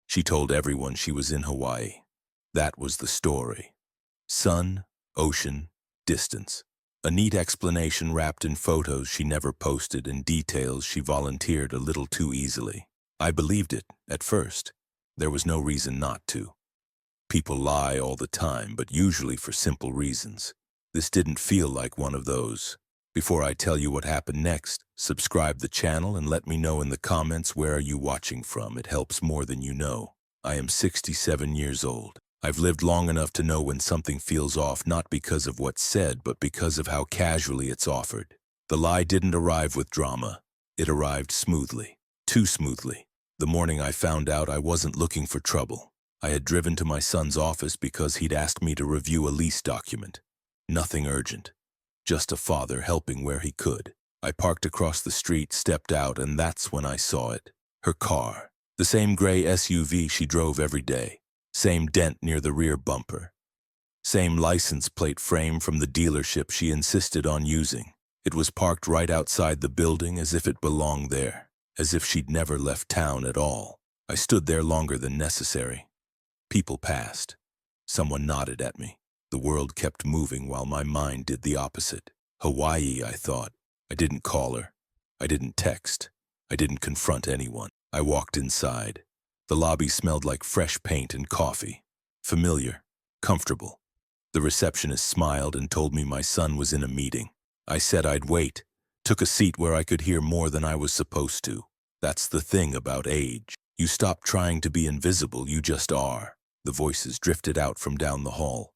She told everyone she was in Hawaii. That was the story. Sun, ocean, distance. A neat explanation wrapped in photos she never posted and details she volunteered a little too easily. I believed it, at first. There was no reason not to. People lie all the time, but usually for simple reasons. This didn't feel like one of those. Before I tell you what happened next, subscribe the channel and let me know in the comments where are you watching from. It helps more than you know. I am 67 years old. I've lived long enough to know when something feels off, not because of what's said, but because of how casually it's offered. The lie didn't arrive with drama. It arrived smoothly. Too smoothly. The morning I found out, I wasn't looking for trouble. I had driven to my son's office because he'd asked me to review a lease document. Nothing urgent. Just a father helping where he could. I parked across the street, stepped out, and that's when I saw it. Her car. The same gray SUV she drove every day. Same dent near the rear bumper. Same license plate frame from the dealership she insisted on using. It was parked right outside the building as if it belonged there. As if she'd never left town at all. I stood there longer than necessary. People passed. Someone nodded at me. The world kept moving while my mind did the opposite. Hawaii, I thought. I didn't call her. I didn't text. I didn't confront anyone. I walked inside. The lobby smelled like fresh paint and coffee. Familiar. Comfortable. The receptionist smiled and told me my son was in a meeting. I said I'd wait. Took a seat where I could hear more than I was supposed to. That's the thing about age. You stop trying to be invisible, you just are. The voices drifted out from down the hall.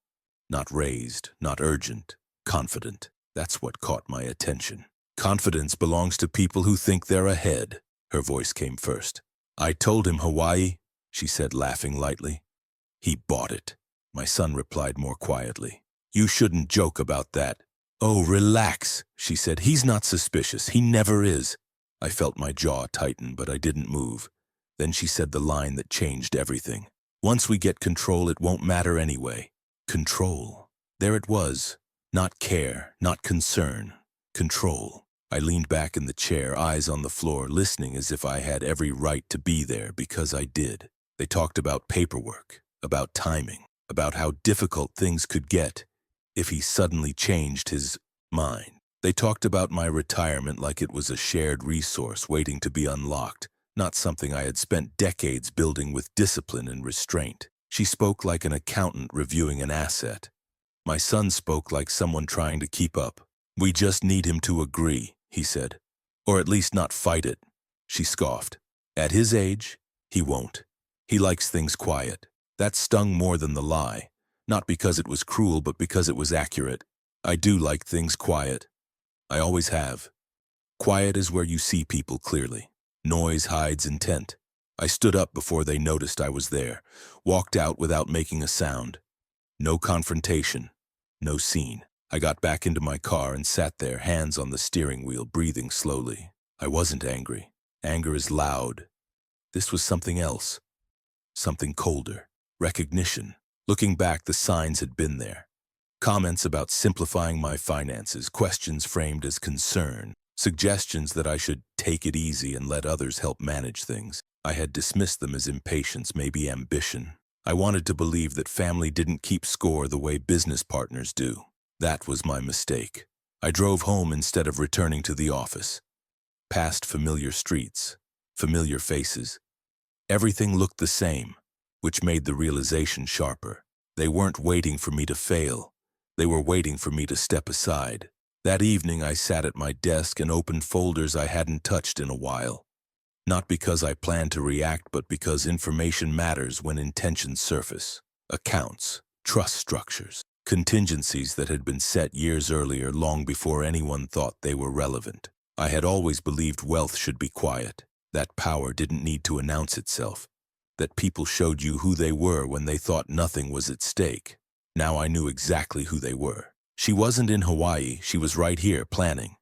Not raised, not urgent, confident. That's what caught my attention. Confidence belongs to people who think they're ahead. Her voice came first. I told him Hawaii, she said, laughing lightly. He bought it. My son replied more quietly. You shouldn't joke about that. Oh, relax, she said. He's not suspicious. He never is. I felt my jaw tighten, but I didn't move. Then she said the line that changed everything. Once we get control, it won't matter anyway. Control. There it was. Not care, not concern. Control. I leaned back in the chair, eyes on the floor, listening as if I had every right to be there because I did. They talked about paperwork, about timing, about how difficult things could get if he suddenly changed his mind. They talked about my retirement like it was a shared resource waiting to be unlocked, not something I had spent decades building with discipline and restraint. She spoke like an accountant reviewing an asset. My son spoke like someone trying to keep up. We just need him to agree, he said. Or at least not fight it. She scoffed. At his age, he won't. He likes things quiet. That stung more than the lie. Not because it was cruel, but because it was accurate. I do like things quiet. I always have. Quiet is where you see people clearly. Noise hides intent. I stood up before they noticed I was there, walked out without making a sound. No confrontation, no scene. I got back into my car and sat there, hands on the steering wheel, breathing slowly. I wasn't angry. Anger is loud. This was something else. Something colder. Recognition. Looking back, the signs had been there. Comments about simplifying my finances, questions framed as concern, suggestions that I should take it easy and let others help manage things. I had dismissed them as impatience, maybe ambition. I wanted to believe that family didn't keep score the way business partners do. That was my mistake. I drove home instead of returning to the office. Past familiar streets, familiar faces. Everything looked the same, which made the realization sharper. They weren't waiting for me to fail. They were waiting for me to step aside. That evening, I sat at my desk and opened folders I hadn't touched in a while. Not because I planned to react, but because information matters when intentions surface. Accounts, trust structures, contingencies that had been set years earlier, long before anyone thought they were relevant. I had always believed wealth should be quiet, that power didn't need to announce itself, that people showed you who they were when they thought nothing was at stake. Now I knew exactly who they were. She wasn't in Hawaii, she was right here planning.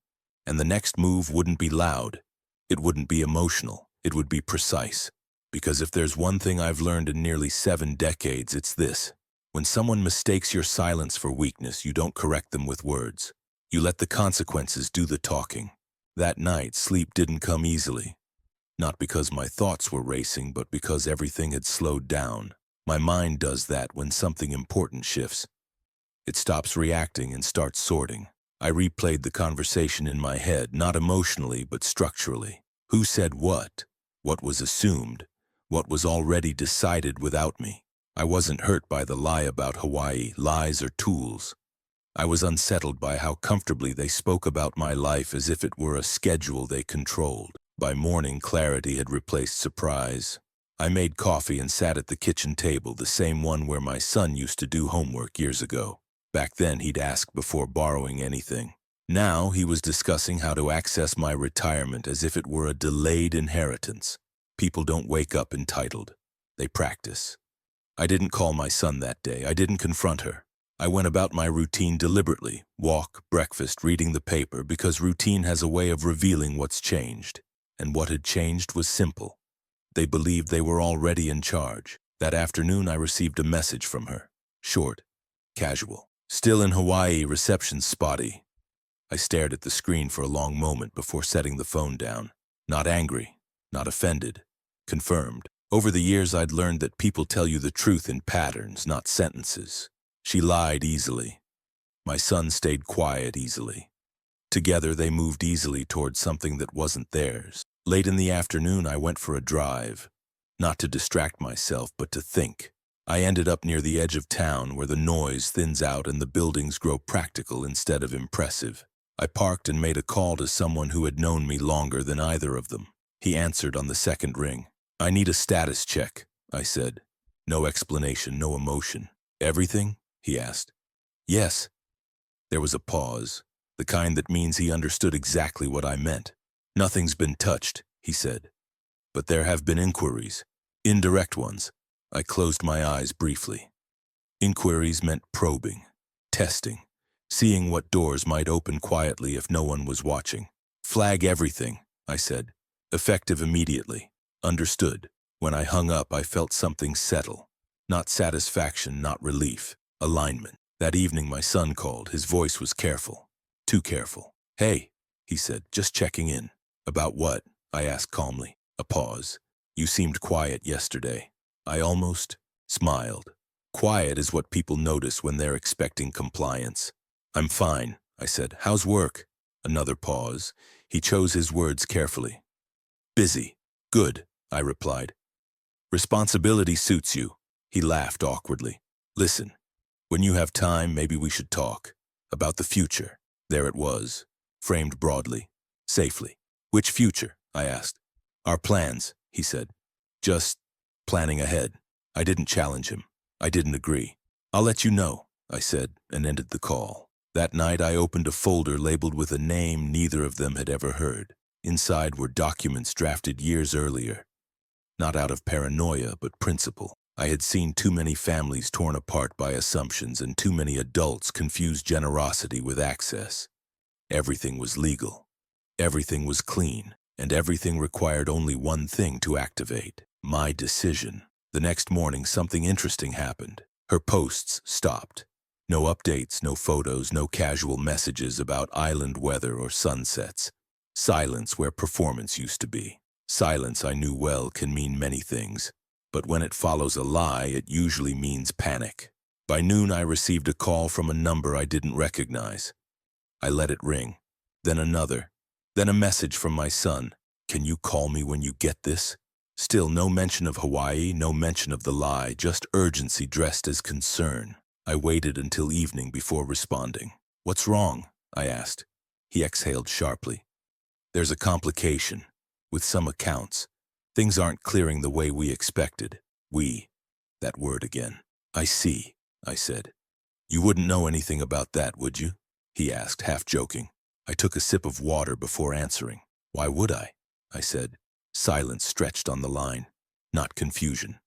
And the next move wouldn't be loud. It wouldn't be emotional. It would be precise. Because if there's one thing I've learned in nearly 7 decades, it's this. When someone mistakes your silence for weakness, you don't correct them with words. You let the consequences do the talking. That night, sleep didn't come easily. Not because my thoughts were racing, but because everything had slowed down. My mind does that when something important shifts. It stops reacting and starts sorting. I replayed the conversation in my head, not emotionally, but structurally. Who said what? What was assumed? What was already decided without me? I wasn't hurt by the lie about Hawaii. Lies are tools. I was unsettled by how comfortably they spoke about my life as if it were a schedule they controlled. By morning, clarity had replaced surprise. I made coffee and sat at the kitchen table, the same one where my son used to do homework years ago. Back then, he'd ask before borrowing anything. Now, he was discussing how to access my retirement as if it were a delayed inheritance. People don't wake up entitled. They practice. I didn't call my son that day. I didn't confront her. I went about my routine deliberately, walk, breakfast, reading the paper, because routine has a way of revealing what's changed. And what had changed was simple. They believed they were already in charge. That afternoon I received a message from her. Short, casual. Still in Hawaii, reception spotty. I stared at the screen for a long moment before setting the phone down. Not angry, not offended. Confirmed. Over the years I'd learned that people tell you the truth in patterns, not sentences. She lied easily. My son stayed quiet easily. Together they moved easily towards something that wasn't theirs. Late in the afternoon I went for a drive. Not to distract myself, but to think. I ended up near the edge of town where the noise thins out and the buildings grow practical instead of impressive. I parked and made a call to someone who had known me longer than either of them. He answered on the second ring. I need a status check, I said. No explanation, no emotion. Everything? He asked. Yes. There was a pause, the kind that means he understood exactly what I meant. Nothing's been touched, he said. But there have been inquiries. Indirect ones. I closed my eyes briefly. Inquiries meant probing, testing, seeing what doors might open quietly if no one was watching. Flag everything, I said. Effective immediately. Understood. When I hung up, I felt something settle. Not satisfaction, not relief. Alignment. That evening my son called. His voice was careful. Too careful. Hey, he said, just checking in. About what? I asked calmly. A pause. You seemed quiet yesterday. I almost smiled. Quiet is what people notice when they're expecting compliance. I'm fine, I said. How's work? Another pause. He chose his words carefully. Busy. Good, I replied. Responsibility suits you. He laughed awkwardly. Listen, when you have time, maybe we should talk. About the future. There it was, framed broadly, safely. Which future? I asked. Our plans, he said. Just planning ahead. I didn't challenge him. I didn't agree. I'll let you know, I said, and ended the call. That night I opened a folder labeled with a name neither of them had ever heard. Inside were documents drafted years earlier. Not out of paranoia, but principle. I had seen too many families torn apart by assumptions and too many adults confuse generosity with access. Everything was legal. Everything was clean. And everything required only one thing to activate. My decision. The next morning, something interesting happened. Her posts stopped. No updates, no photos, no casual messages about island weather or sunsets. Silence where performance used to be. Silence, I knew well, can mean many things. But when it follows a lie, it usually means panic. By noon, I received a call from a number I didn't recognize. I let it ring. Then another. Then a message from my son. Can you call me when you get this? Still no mention of Hawaii, no mention of the lie, just urgency dressed as concern. I waited until evening before responding. What's wrong? I asked. He exhaled sharply. There's a complication. With some accounts. Things aren't clearing the way we expected. We. That word again. I see, I said. You wouldn't know anything about that, would you? He asked, half joking. I took a sip of water before answering. Why would I? I said. Silence stretched on the line. Not confusion.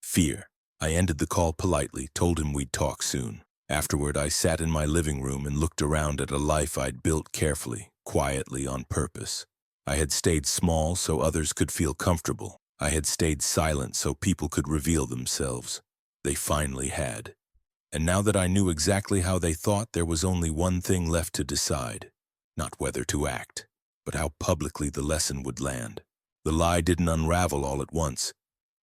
Fear. I ended the call politely, told him we'd talk soon. Afterward, I sat in my living room and looked around at a life I'd built carefully, quietly, on purpose. I had stayed small so others could feel comfortable. I had stayed silent so people could reveal themselves. They finally had. And now that I knew exactly how they thought, there was only one thing left to decide. Not whether to act, but how publicly the lesson would land. The lie didn't unravel all at once.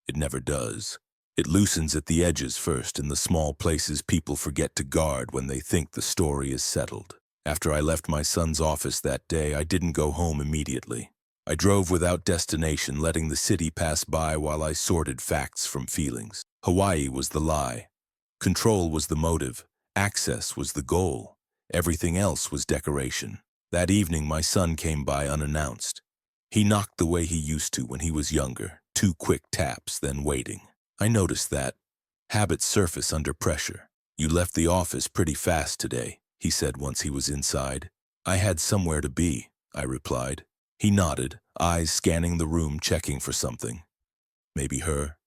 It never does. It loosens at the edges first, in the small places people forget to guard when they think the story is settled. After I left my son's office that day, I didn't go home immediately. I drove without destination, letting the city pass by while I sorted facts from feelings. Hawaii was the lie. Control was the motive. Access was the goal. Everything else was decoration. That evening, my son came by unannounced. He knocked the way he used to when he was younger, 2 quick taps, then waiting. I noticed that. Habits surface under pressure. "You left the office pretty fast today," he said once he was inside. "I had somewhere to be," I replied. He nodded, eyes scanning the room, checking for something. Maybe her,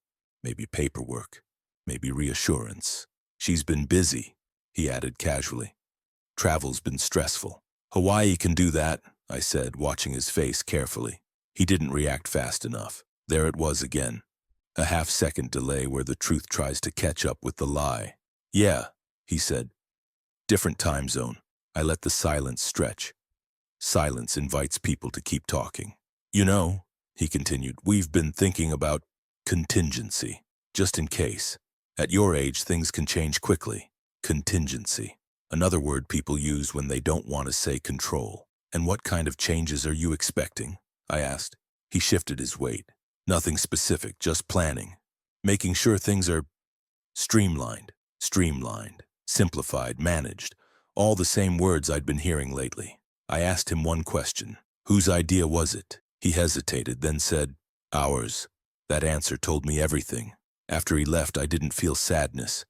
maybe paperwork, maybe reassurance. "She's been busy," he added casually. "Travel's been stressful." "Hawaii can do that," I said, watching his face carefully. He didn't react fast enough. There it was again. A half-second delay where the truth tries to catch up with the lie. "Yeah," he said. "Different time zone." I let the silence stretch. Silence invites people to keep talking. "You know," he continued, "we've been thinking about contingency, just in case. At your age, things can change quickly. Contingency. Another word people use when they don't want to say control. And what kind of changes are you expecting?" I asked. He shifted his weight. "Nothing specific, just planning. Making sure things are streamlined, simplified, managed. All the same words I'd been hearing lately." I asked him one question. "Whose idea was it?" He hesitated, then said, "Ours." That answer told me everything. After he left, I didn't feel sadness.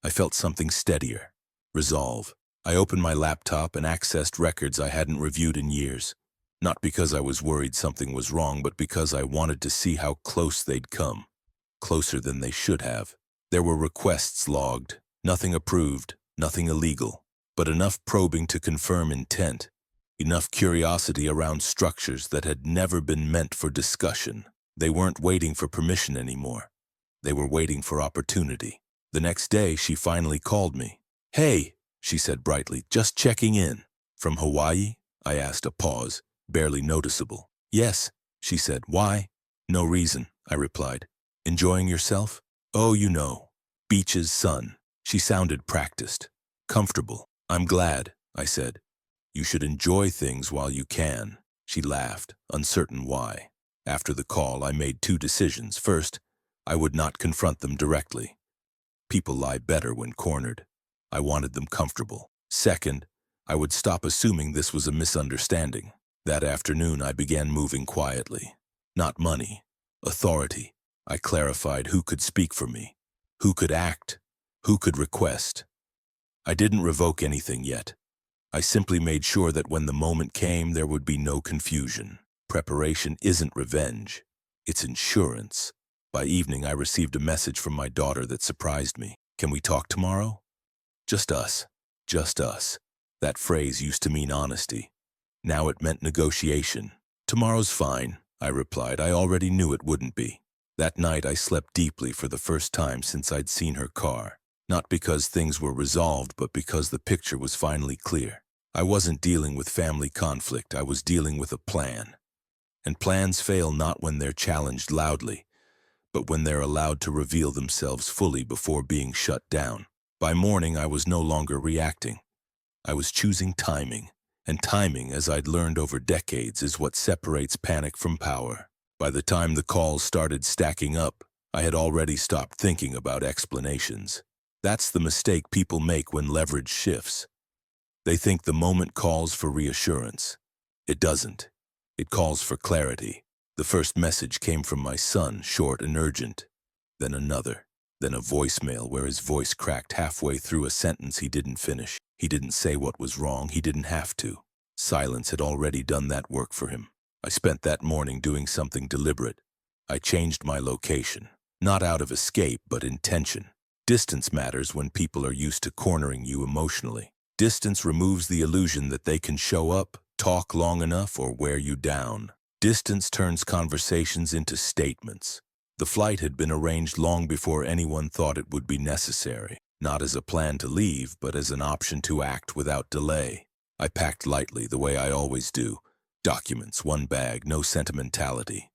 I felt something steadier. Resolve. I opened my laptop and accessed records I hadn't reviewed in years. Not because I was worried something was wrong, but because I wanted to see how close they'd come. Closer than they should have. There were requests logged. Nothing approved, nothing illegal. But enough probing to confirm intent. Enough curiosity around structures that had never been meant for discussion. They weren't waiting for permission anymore. They were waiting for opportunity. The next day, she finally called me. "Hey," she said brightly, "just checking in." "From Hawaii?" I asked, a pause, barely noticeable. "Yes," she said. "Why?" "No reason," I replied. "Enjoying yourself?" "Oh, you know. Beaches, sun." She sounded practiced. "Comfortable." "I'm glad," I said. "You should enjoy things while you can." She laughed, uncertain why. After the call, I made 2 decisions. First, I would not confront them directly. People lie better when cornered. I wanted them comfortable. Second, I would stop assuming this was a misunderstanding. That afternoon, I began moving quietly. Not money, authority. I clarified who could speak for me, who could act, who could request. I didn't revoke anything yet. I simply made sure that when the moment came, there would be no confusion. Preparation isn't revenge. It's insurance. By evening, I received a message from my daughter that surprised me. "Can we talk tomorrow?" Just us. Just us. That phrase used to mean honesty. Now it meant negotiation. "Tomorrow's fine," I replied. I already knew it wouldn't be. That night, I slept deeply for the first time since I'd seen her car. Not because things were resolved, but because the picture was finally clear. I wasn't dealing with family conflict. I was dealing with a plan. And plans fail not when they're challenged loudly, but when they're allowed to reveal themselves fully before being shut down. By morning, I was no longer reacting. I was choosing timing, and timing, as I'd learned over decades, is what separates panic from power. By the time the calls started stacking up, I had already stopped thinking about explanations. That's the mistake people make when leverage shifts. They think the moment calls for reassurance. It doesn't. It calls for clarity. The first message came from my son, short and urgent. Then another. Then a voicemail where his voice cracked halfway through a sentence he didn't finish. He didn't say what was wrong. He didn't have to. Silence had already done that work for him. I spent that morning doing something deliberate. I changed my location. Not out of escape, but intention. Distance matters when people are used to cornering you emotionally. Distance removes the illusion that they can show up, talk long enough, or wear you down. Distance turns conversations into statements. The flight had been arranged long before anyone thought it would be necessary, not as a plan to leave, but as an option to act without delay. I packed lightly, the way I always do. Documents, one bag, no sentimentality.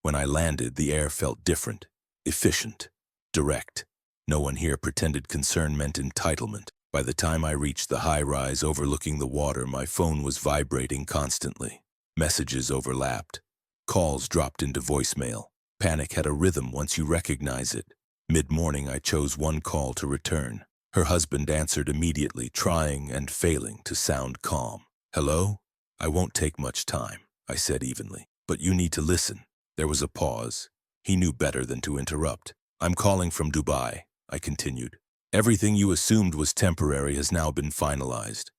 When I landed, the air felt different, efficient, direct. No one here pretended concern meant entitlement. By the time I reached the high-rise overlooking the water, my phone was vibrating constantly. Messages overlapped. Calls dropped into voicemail. Panic had a rhythm once you recognize it. Mid-morning, I chose one call to return. Her husband answered immediately, trying and failing to sound calm. "Hello? I won't take much time," I said evenly. "But you need to listen." There was a pause. He knew better than to interrupt. "I'm calling from Dubai," I continued. "Everything you assumed was temporary has now been finalized."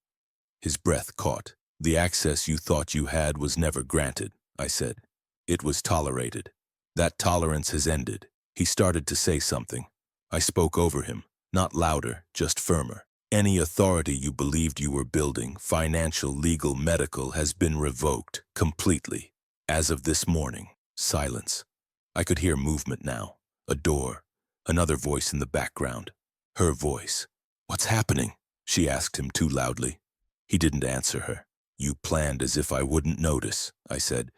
His breath caught. "The access you thought you had was never granted," I said. "It was tolerated. That tolerance has ended." He started to say something. I spoke over him, not louder, just firmer. "Any authority you believed you were building, financial, legal, medical, has been revoked, completely. As of this morning." Silence. I could hear movement now. A door. Another voice in the background. Her voice. "What's happening?" she asked him too loudly. He didn't answer her. "You planned as if I wouldn't notice," I said.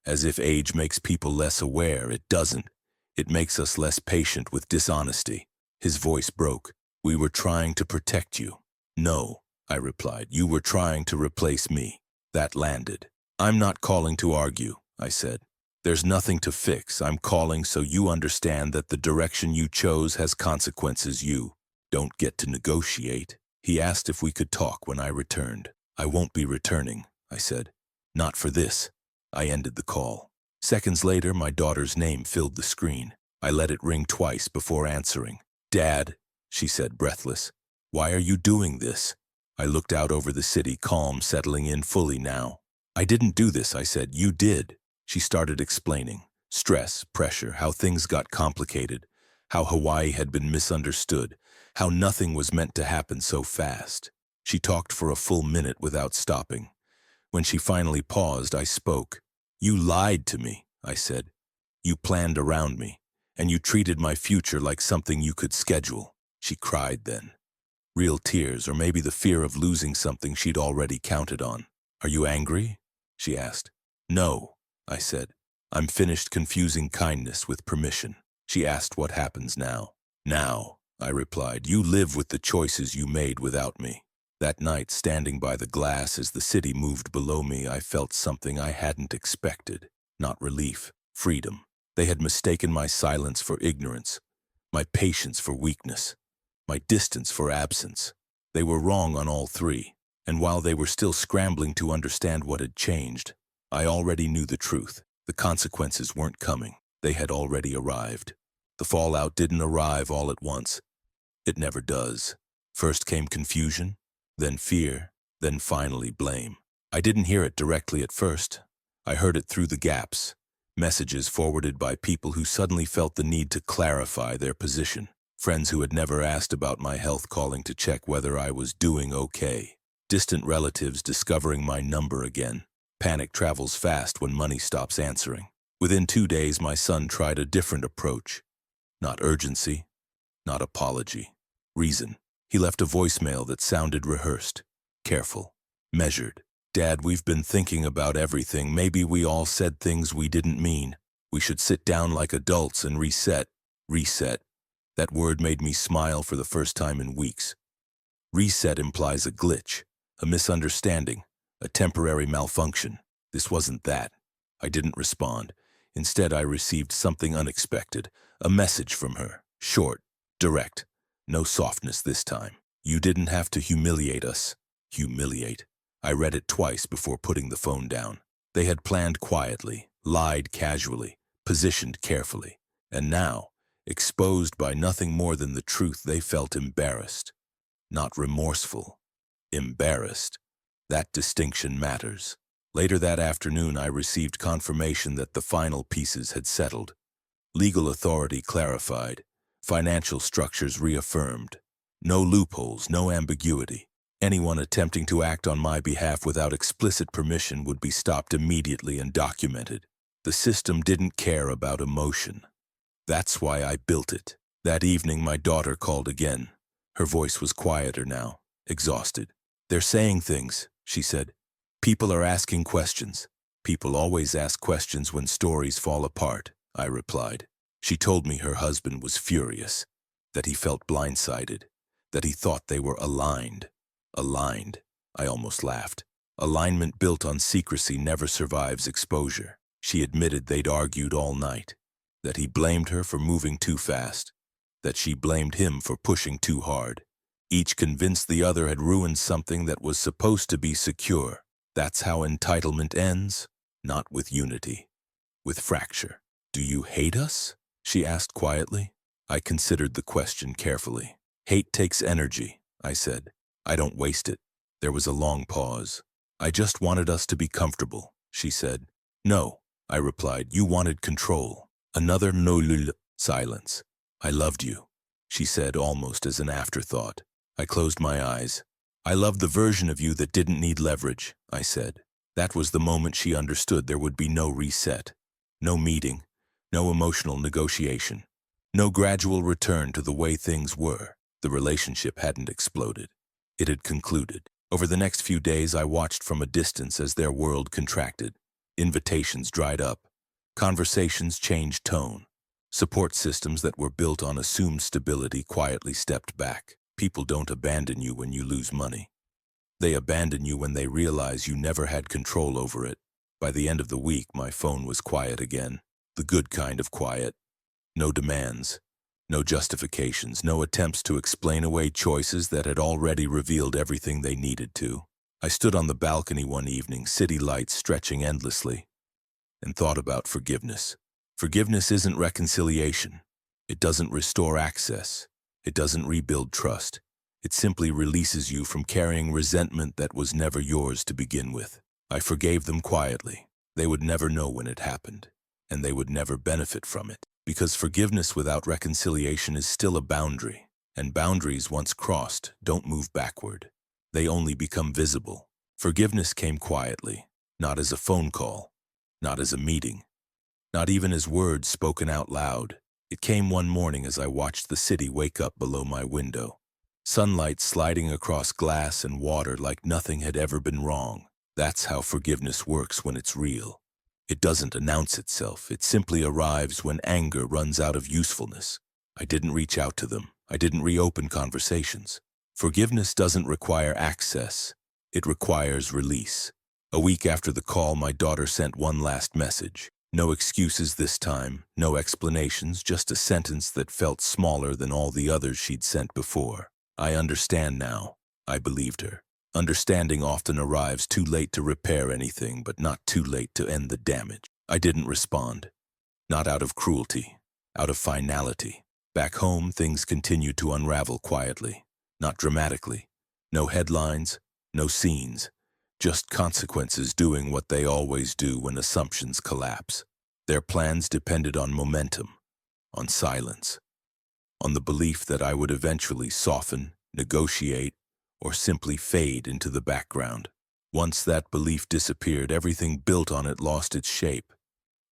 "As if age makes people less aware. It doesn't. It makes us less patient with dishonesty." His voice broke. "We were trying to protect you." "No," I replied. "You were trying to replace me." That landed. "I'm not calling to argue," I said. "There's nothing to fix. I'm calling so you understand that the direction you chose has consequences. You don't get to negotiate." He asked if we could talk when I returned. "I won't be returning," I said. "Not for this." I ended the call. Seconds later, my daughter's name filled the screen. I let it ring twice before answering. "Dad," she said, breathless. "Why are you doing this?" I looked out over the city, calm, settling in fully now. "I didn't do this," I said. "You did." She started explaining. Stress, pressure, how things got complicated, how Hawaii had been misunderstood, how nothing was meant to happen so fast. She talked for a full minute without stopping. When she finally paused, I spoke. "You lied to me," I said. "You planned around me, and you treated my future like something you could schedule." She cried then. Real tears, or maybe the fear of losing something she'd already counted on. "Are you angry?" she asked. "No," I said. "I'm finished confusing kindness with permission." She asked what happens now. "Now," I replied, "you live with the choices you made without me." That night, standing by the glass as the city moved below me, I felt something I hadn't expected. Not relief, freedom. They had mistaken my silence for ignorance, my patience for weakness, my distance for absence. They were wrong on all three, and while they were still scrambling to understand what had changed, I already knew the truth. The consequences weren't coming. They had already arrived. The fallout didn't arrive all at once. It never does. First came confusion, then fear, then finally blame. I didn't hear it directly at first. I heard it through the gaps. Messages forwarded by people who suddenly felt the need to clarify their position. Friends who had never asked about my health calling to check whether I was doing okay. Distant relatives discovering my number again. Panic travels fast when money stops answering. Within 2 days, my son tried a different approach. Not urgency, not apology. Reason. He left a voicemail that sounded rehearsed, careful, measured. "Dad, we've been thinking about everything. Maybe we all said things we didn't mean. We should sit down like adults and reset." Reset. That word made me smile for the first time in weeks. Reset implies a glitch, a misunderstanding, a temporary malfunction. This wasn't that. I didn't respond. Instead, I received something unexpected, a message from her, short, direct. No softness this time. "You didn't have to humiliate us." Humiliate. I read it twice before putting the phone down. They had planned quietly, lied casually, positioned carefully, and now, exposed by nothing more than the truth, they felt embarrassed. Not remorseful. Embarrassed. That distinction matters. Later that afternoon, I received confirmation that the final pieces had settled. Legal authority clarified. Financial structures reaffirmed. No loopholes, no ambiguity. Anyone attempting to act on my behalf without explicit permission would be stopped immediately and documented. The system didn't care about emotion. That's why I built it. That evening, my daughter called again. Her voice was quieter now, exhausted. "They're saying things," she said. "People are asking questions. People always ask questions when stories fall apart." I replied. She told me her husband was furious, that he felt blindsided, that he thought they were aligned. Aligned? I almost laughed. Alignment built on secrecy never survives exposure. She admitted they'd argued all night, that he blamed her for moving too fast, that she blamed him for pushing too hard. Each convinced the other had ruined something that was supposed to be secure. That's how entitlement ends, not with unity, with fracture. "Do you hate us?" she asked quietly. I considered the question carefully. "Hate takes energy," I said. "I don't waste it." There was a long pause. "I just wanted us to be comfortable," she said. "No," I replied. "You wanted control." Another no silence. "I loved you," she said almost as an afterthought. I closed my eyes. "I loved the version of you that didn't need leverage," I said. That was the moment she understood there would be no reset, no meeting, no emotional negotiation, no gradual return to the way things were. The relationship hadn't exploded. It had concluded. Over the next few days, I watched from a distance as their world contracted. Invitations dried up. Conversations changed tone. Support systems that were built on assumed stability quietly stepped back. People don't abandon you when you lose money. They abandon you when they realize you never had control over it. By the end of the week, my phone was quiet again. The good kind of quiet. No demands, no justifications, no attempts to explain away choices that had already revealed everything they needed to. I stood on the balcony one evening, city lights stretching endlessly, and thought about forgiveness. Forgiveness isn't reconciliation. It doesn't restore access. It doesn't rebuild trust. It simply releases you from carrying resentment that was never yours to begin with. I forgave them quietly. They would never know when it happened, and they would never benefit from it. Because forgiveness without reconciliation is still a boundary, and boundaries once crossed don't move backward. They only become visible. Forgiveness came quietly, not as a phone call, not as a meeting, not even as words spoken out loud. It came one morning as I watched the city wake up below my window. Sunlight sliding across glass and water like nothing had ever been wrong. That's how forgiveness works when it's real. It doesn't announce itself. It simply arrives when anger runs out of usefulness. I didn't reach out to them. I didn't reopen conversations. Forgiveness doesn't require access. It requires release. A week after the call, my daughter sent one last message. No excuses this time, no explanations, just a sentence that felt smaller than all the others she'd sent before. "I understand now." I believed her. Understanding often arrives too late to repair anything, but not too late to end the damage. I didn't respond. Not out of cruelty, out of finality. Back home, things continued to unravel quietly, not dramatically. No headlines, no scenes, just consequences doing what they always do when assumptions collapse. Their plans depended on momentum, on silence, on the belief that I would eventually soften, negotiate, or simply fade into the background. Once that belief disappeared, everything built on it lost its shape.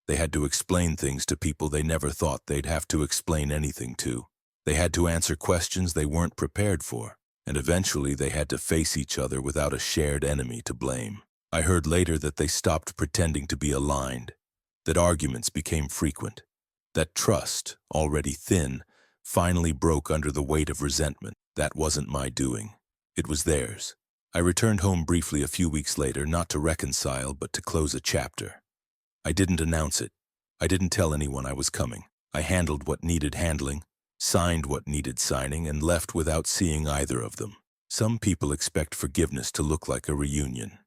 They had to explain things to people they never thought they'd have to explain anything to. They had to answer questions they weren't prepared for, and eventually they had to face each other without a shared enemy to blame. I heard later that they stopped pretending to be aligned, that arguments became frequent, that trust, already thin, finally broke under the weight of resentment. That wasn't my doing. It was theirs. I returned home briefly a few weeks later, not to reconcile, but to close a chapter. I didn't announce it. I didn't tell anyone I was coming. I handled what needed handling, signed what needed signing, and left without seeing either of them. Some people expect forgiveness to look like a reunion.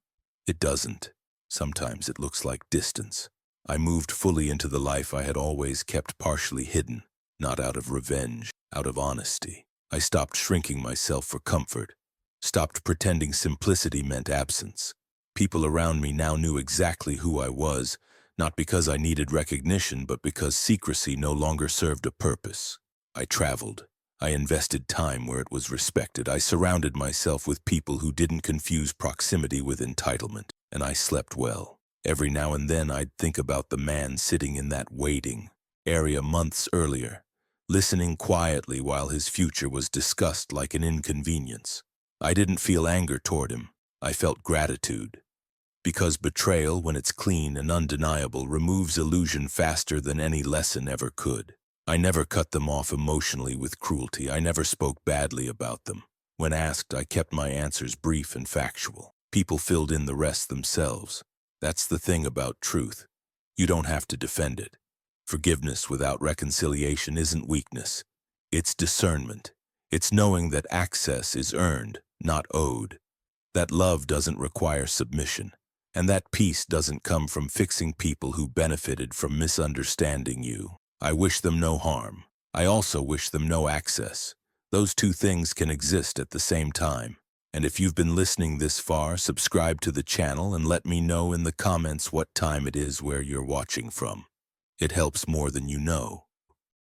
It doesn't. Sometimes it looks like distance. I moved fully into the life I had always kept partially hidden, not out of revenge, out of honesty. I stopped shrinking myself for comfort, stopped pretending simplicity meant absence. People around me now knew exactly who I was, not because I needed recognition, but because secrecy no longer served a purpose. I traveled. I invested time where it was respected. I surrounded myself with people who didn't confuse proximity with entitlement, and I slept well. Every now and then I'd think about the man sitting in that waiting area months earlier, listening quietly while his future was discussed like an inconvenience. I didn't feel anger toward him. I felt gratitude. Because betrayal, when it's clean and undeniable, removes illusion faster than any lesson ever could. I never cut them off emotionally with cruelty. I never spoke badly about them. When asked, I kept my answers brief and factual. People filled in the rest themselves. That's the thing about truth. You don't have to defend it. Forgiveness without reconciliation isn't weakness. It's discernment. It's knowing that access is earned, not owed. That love doesn't require submission. And that peace doesn't come from fixing people who benefited from misunderstanding you. I wish them no harm. I also wish them no access. Those two things can exist at the same time. And if you've been listening this far, subscribe to the channel and let me know in the comments what time it is where you're watching from. It helps more than you know.